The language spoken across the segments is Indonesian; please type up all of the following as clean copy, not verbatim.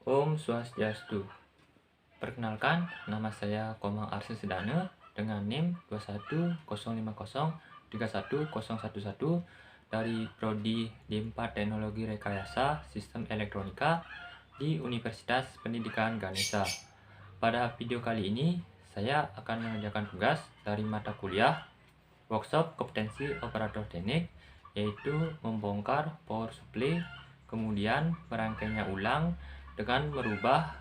Om Swastiastu. Perkenalkan, nama saya Komang Arsi Sedane dengan NIM 21050310111 dari Prodi D4 Teknologi Rekayasa Sistem Elektronika di Universitas Pendidikan Ganesha. Pada video kali ini, saya akan mengerjakan tugas dari mata kuliah Workshop Kompetensi Operator Teknik, yaitu membongkar power supply, kemudian merangkainya ulang dengan merubah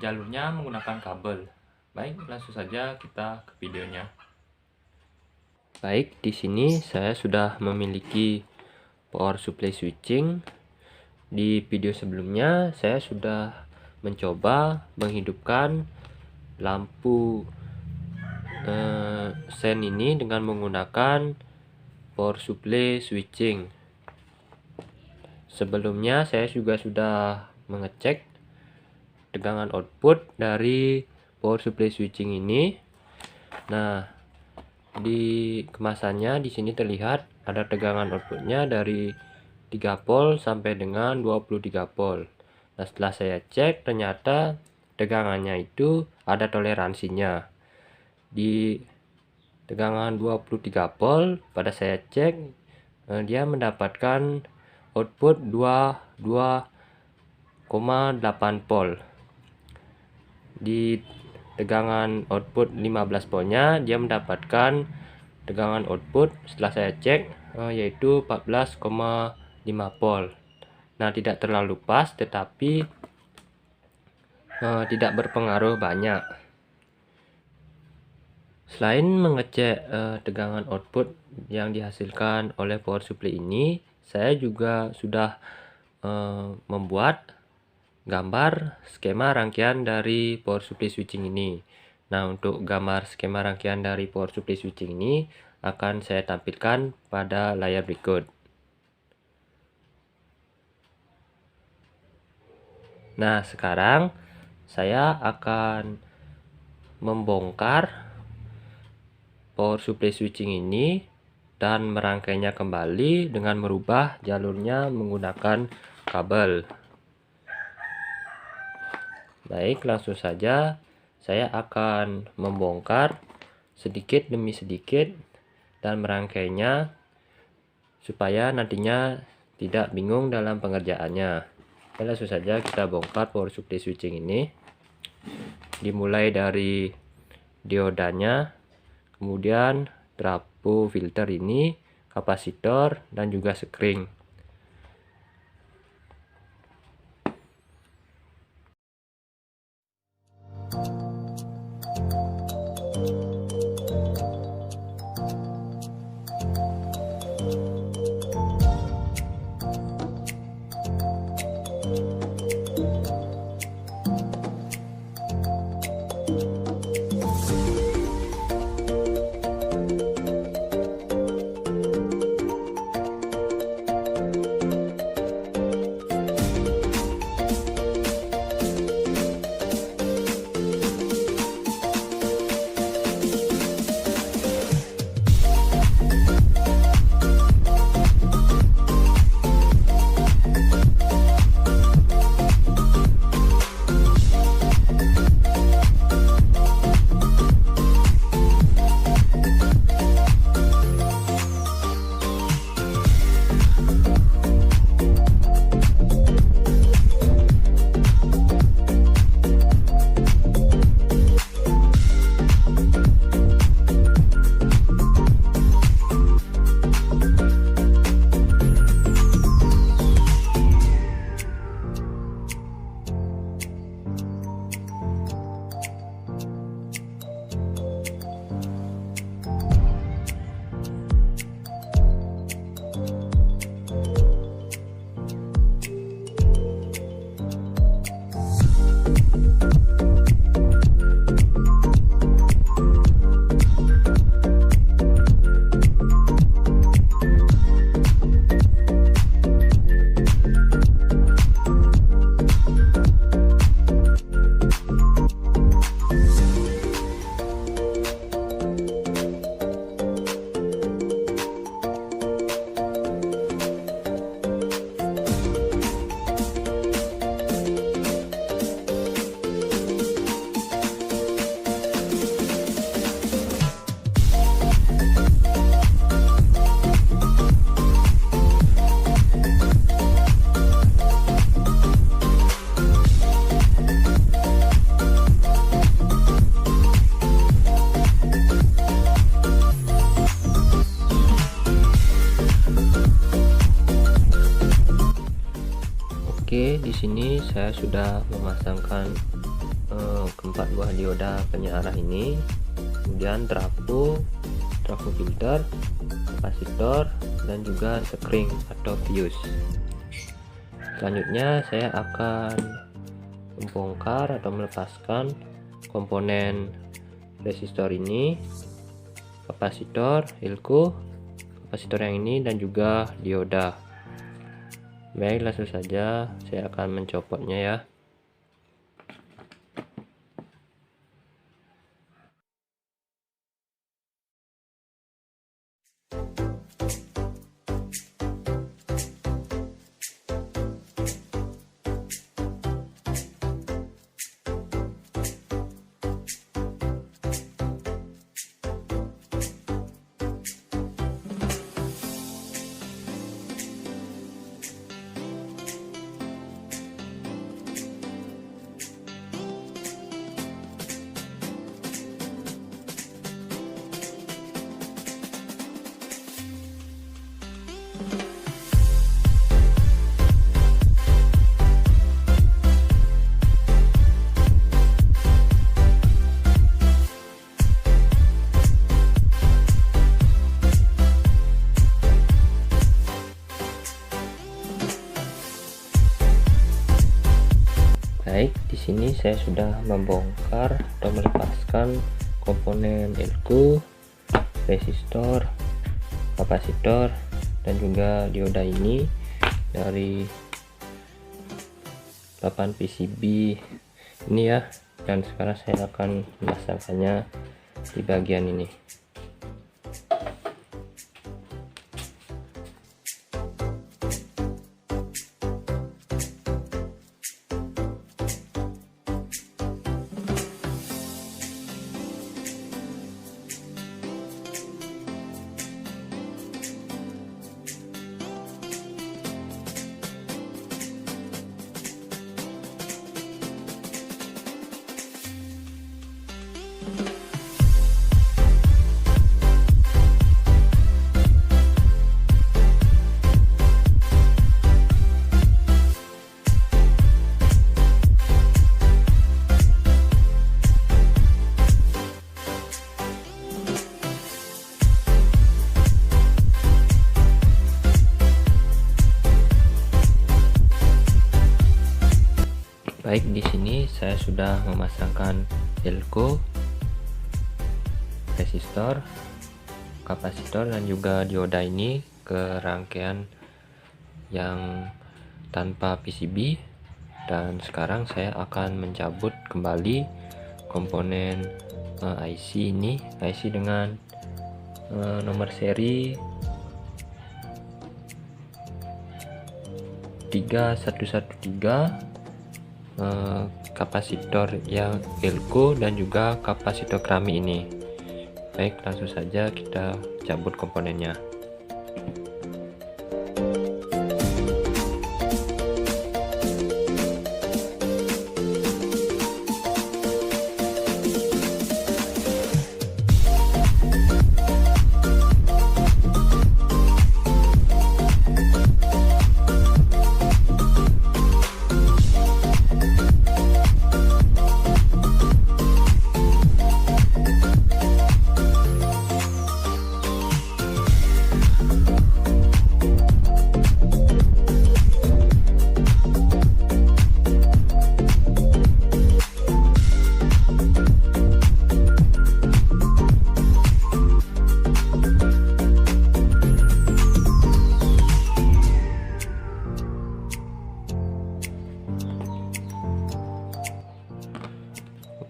jalurnya menggunakan kabel. Baik, langsung saja kita ke videonya. Baik, di sini saya sudah memiliki power supply switching. Di video sebelumnya saya sudah mencoba menghidupkan lampu sen ini dengan menggunakan power supply switching. Sebelumnya saya juga sudah mengecek tegangan output dari power supply switching ini. Nah, di kemasannya di sini terlihat ada tegangan outputnya dari 3 volt sampai dengan 23 volt. Nah, setelah saya cek ternyata tegangannya itu ada toleransinya. Di tegangan 23 volt pada saya cek dia mendapatkan output 22,8 volt. Di tegangan output 15 voltnya dia mendapatkan tegangan output setelah saya cek yaitu 14,5 volt. Nah, tidak terlalu pas tetapi tidak berpengaruh banyak. Selain mengecek tegangan output yang dihasilkan oleh power supply ini, saya juga sudah membuat gambar skema rangkaian dari power supply switching ini. Nah, untuk gambar skema rangkaian dari power supply switching ini akan saya tampilkan pada layar berikut. Nah, sekarang saya akan membongkar power supply switching ini dan merangkainya kembali dengan merubah jalurnya menggunakan kabel. Baik, langsung saja saya akan membongkar sedikit demi sedikit dan merangkainya supaya nantinya tidak bingung dalam pengerjaannya. Oke, langsung saja kita bongkar power supply switching ini. Dimulai dari diodanya, kemudian trafo filter ini, kapasitor, dan juga sekring. sini saya sudah memasangkan keempat buah dioda penyearah ini, kemudian trafo filter, kapasitor, dan juga sekring atau fuse. Selanjutnya saya akan membongkar atau melepaskan komponen resistor ini, kapasitor, elko, kapasitor yang ini, dan juga dioda. Baik, langsung saja saya akan mencopotnya ya. Baik, di sini saya sudah membongkar atau melepaskan komponen elko, resistor, kapasitor, dan juga dioda ini dari 8 PCB ini ya. Dan sekarang saya akan memasangkannya di bagian ini. Baik, di sini saya sudah memasangkan elko, resistor, kapasitor, dan juga dioda ini ke rangkaian yang tanpa PCB. Dan sekarang saya akan mencabut kembali komponen IC ini, IC dengan nomor seri 3113, kapasitor yang elko dan juga kapasitor keramik ini. Baik, langsung saja kita cabut komponennya.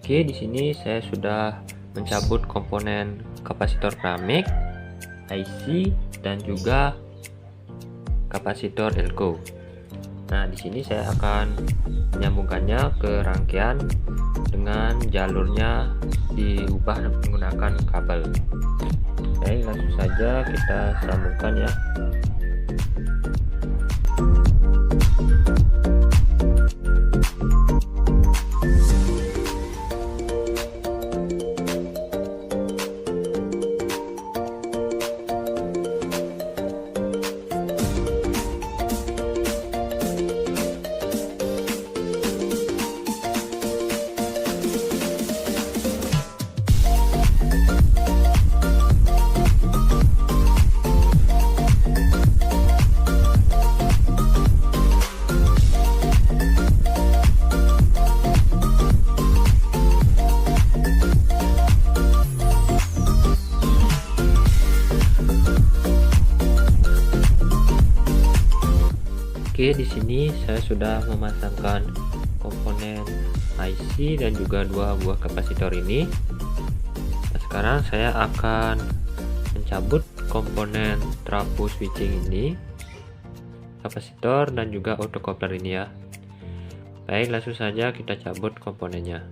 Oke, di sini saya sudah mencabut komponen kapasitor keramik, IC, dan juga kapasitor elko. Nah, di sini saya akan menyambungkannya ke rangkaian dengan jalurnya diubah menggunakan kabel. Oke, langsung saja kita sambungkan ya. Oke, di sini saya sudah memasangkan komponen IC dan juga dua buah kapasitor ini. Nah, sekarang saya akan mencabut komponen trafo switching ini, kapasitor dan juga autocoupler ini ya. Baik, langsung saja kita cabut komponennya.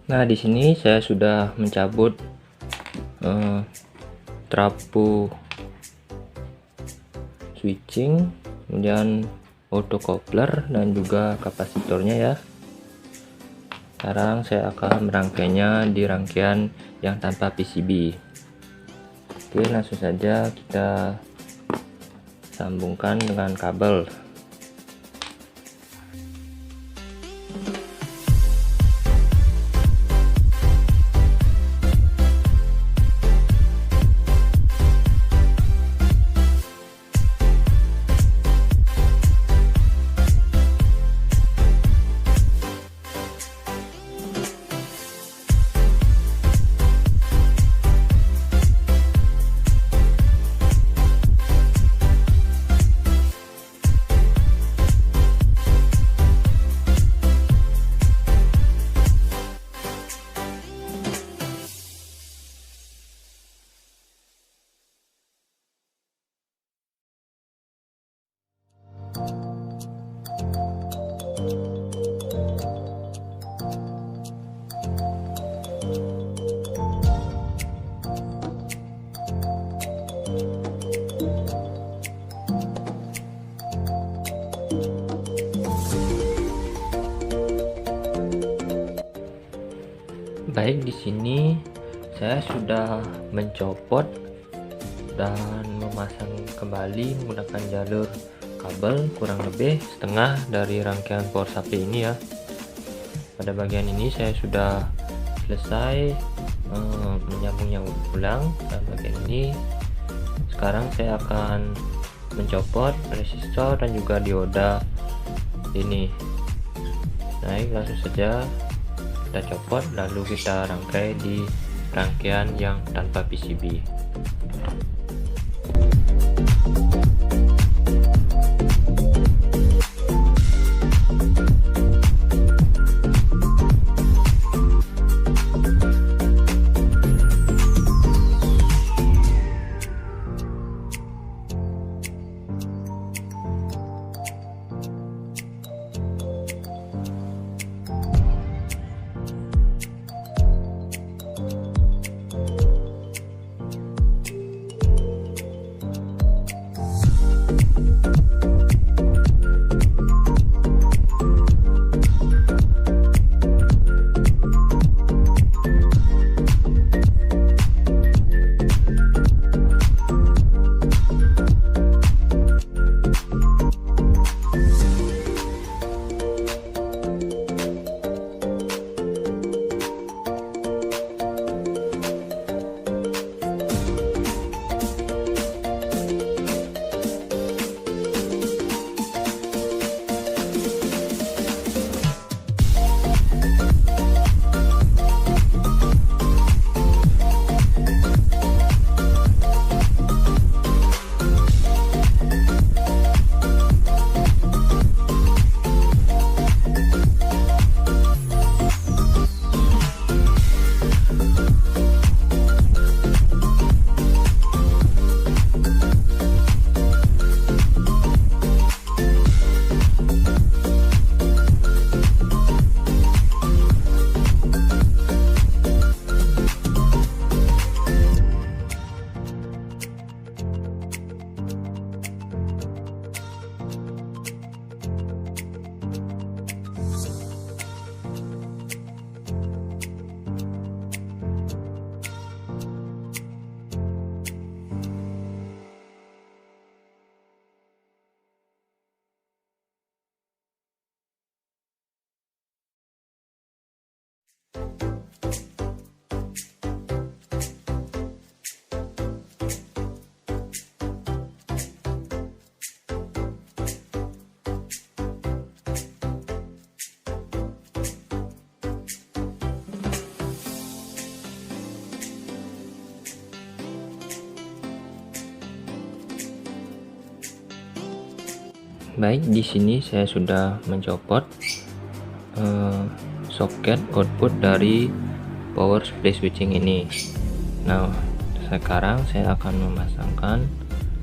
Nah, di sini saya sudah mencabut trafo switching, kemudian autocoupler dan juga kapasitornya ya. Sekarang saya akan merangkainya di rangkaian yang tanpa PCB. Oke, langsung saja kita sambungkan dengan kabel. Baik, di sini saya sudah mencopot dan memasang kembali menggunakan jalur kabel kurang lebih setengah dari rangkaian power supply ini ya. Pada bagian ini saya sudah selesai menyambungnya ulang, dan bagian ini sekarang saya akan mencopot resistor dan juga dioda ini. Baik, langsung saja kita copot lalu kita rangkai di rangkaian yang tanpa PCB. Baik, di sini saya sudah mencopot soket output dari power supply switching ini. Nah, sekarang saya akan memasangkan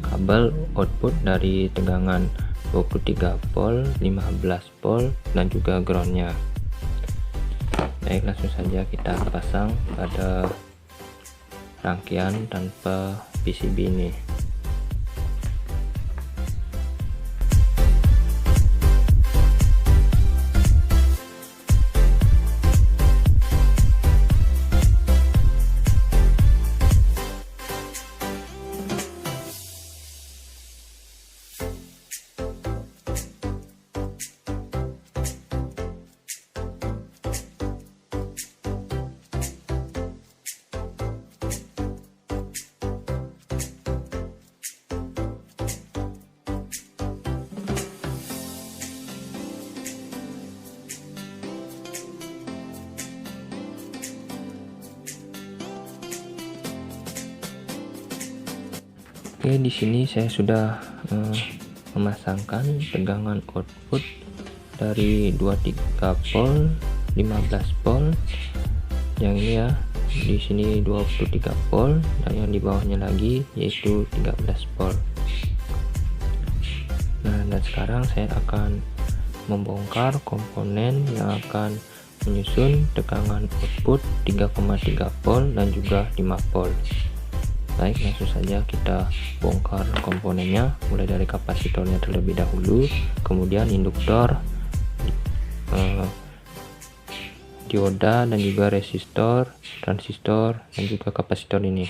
kabel output dari tegangan 23 volt, 15 volt, dan juga groundnya. Baik, langsung saja kita pasang pada rangkaian tanpa PCB ini. Oke, di sini saya sudah memasangkan tegangan output dari 23 volt, 15 volt. Yang ini ya, di sini 23 volt, dan yang di bawahnya lagi yaitu 13 volt. Nah, dan sekarang saya akan membongkar komponen yang akan menyusun tegangan output 3,3 volt dan juga 5 volt. Baik, langsung saja kita bongkar komponennya, mulai dari kapasitornya terlebih dahulu, kemudian induktor, dioda, dan juga resistor, transistor, dan juga kapasitor ini.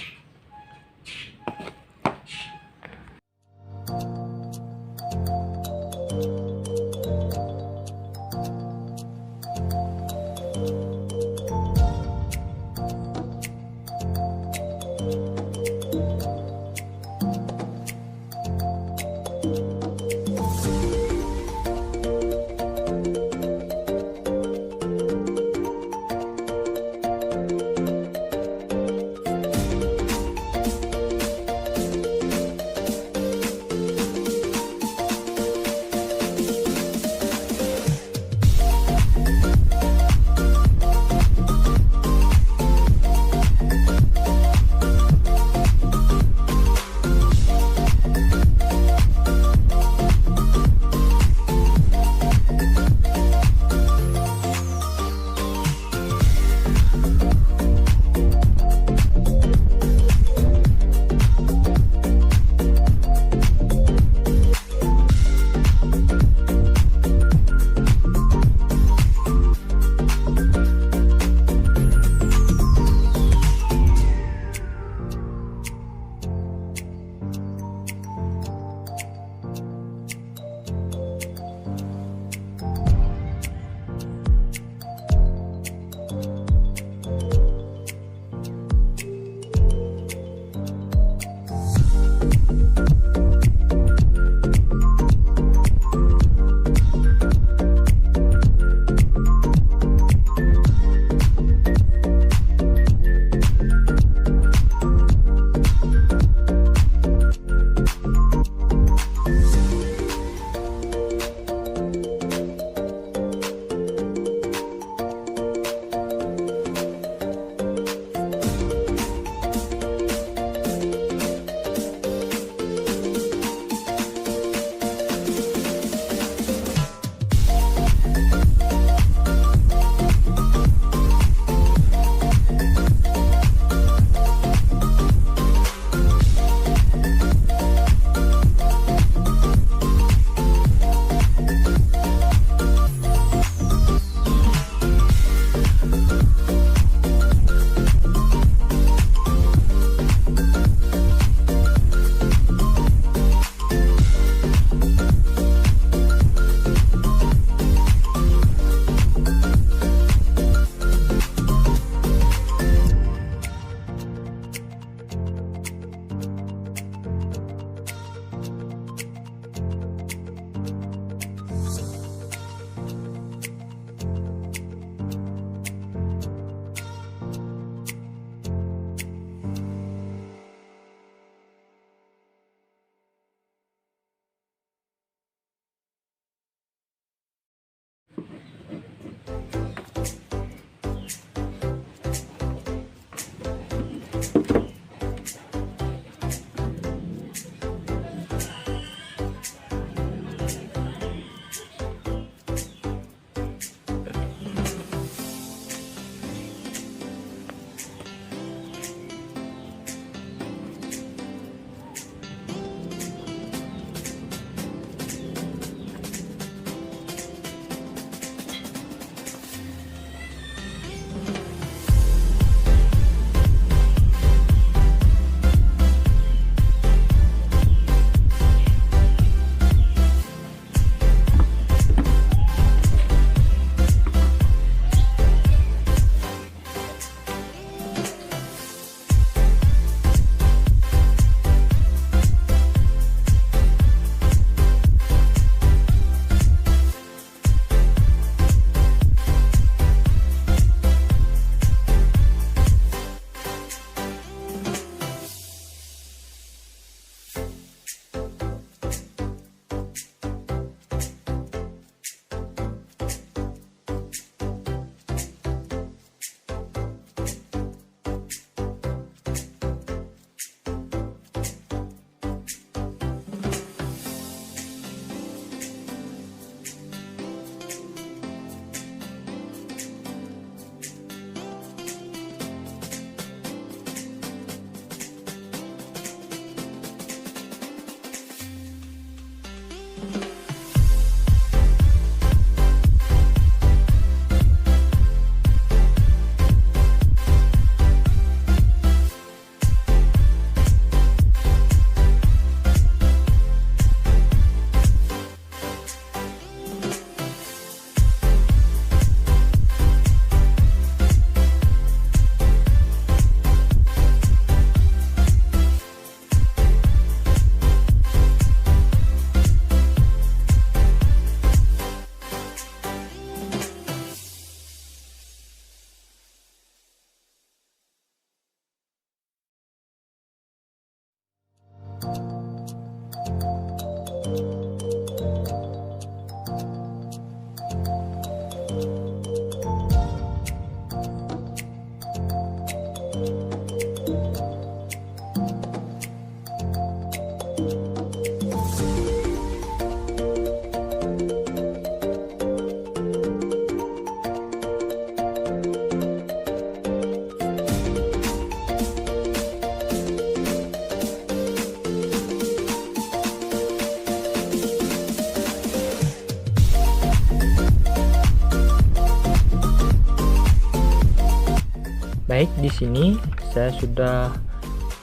Baik, di sini saya sudah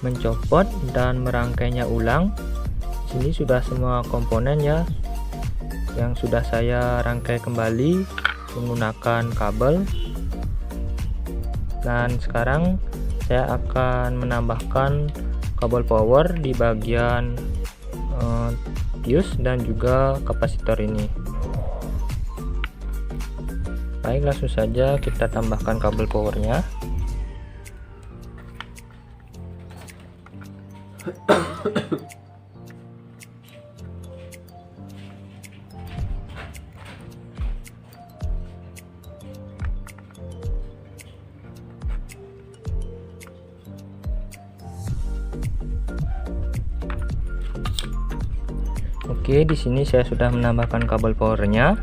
mencopot dan merangkainya ulang. Di sini sudah semua komponen ya, yang sudah saya rangkai kembali menggunakan kabel. Dan sekarang saya akan menambahkan kabel power di bagian fuse dan juga kapasitor ini. Baik, langsung saja kita tambahkan kabel powernya. Oke, di sini saya sudah menambahkan kabel powernya.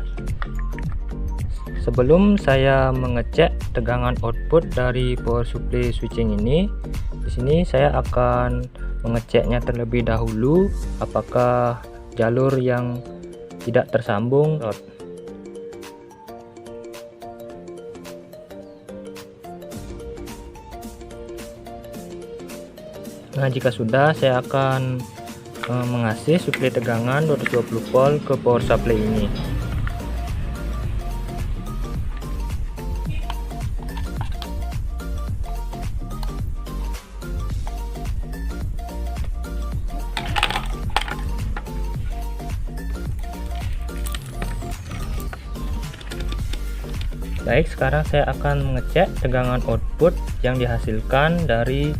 Sebelum saya mengecek tegangan output dari power supply switching ini, di sini saya akan mengeceknya terlebih dahulu apakah jalur yang tidak tersambung. Nah, jika sudah, saya akan mengasih suplai tegangan 220 volt ke power supply ini. Baik, sekarang saya akan mengecek tegangan output yang dihasilkan dari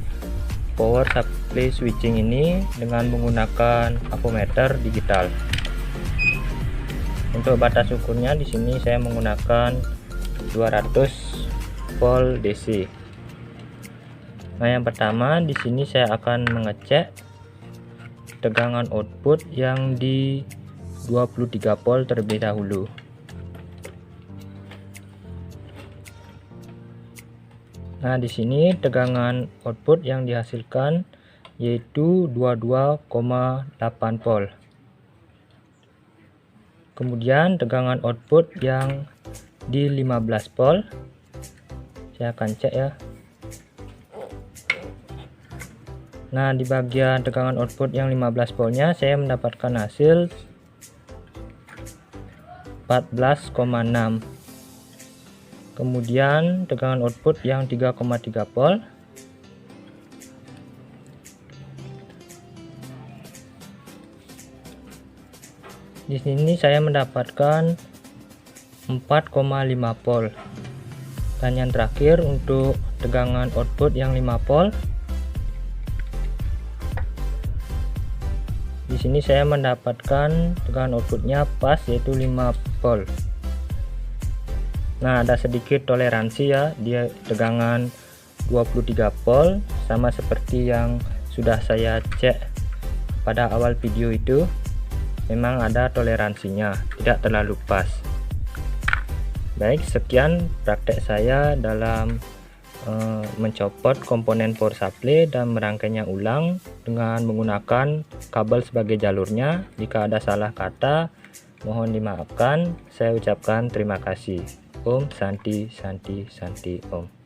power supply switching ini dengan menggunakan avometer digital. Untuk batas ukurnya di sini saya menggunakan 200 volt DC. Nah, yang pertama di sini saya akan mengecek tegangan output yang di 23 volt terlebih dahulu. Nah, di sini tegangan output yang dihasilkan yaitu 22,8 volt. Kemudian tegangan output yang di 15 volt. Saya akan cek ya. Nah, di bagian tegangan output yang 15 voltnya saya mendapatkan hasil 14,6. Kemudian tegangan output yang 3,3 volt. Di sini saya mendapatkan 4,5 volt. Dan yang terakhir untuk tegangan output yang 5 volt. Di sini saya mendapatkan tegangan outputnya pas yaitu 5 volt. Nah, ada sedikit toleransi ya, dia tegangan 23 volt sama seperti yang sudah saya cek pada awal video itu. Memang ada toleransinya, tidak terlalu pas. Baik, sekian praktek saya dalam mencopot komponen power supply dan merangkainya ulang dengan menggunakan kabel sebagai jalurnya. Jika ada salah kata, mohon dimaafkan. Saya ucapkan terima kasih. Om Santi Santi Santi Om.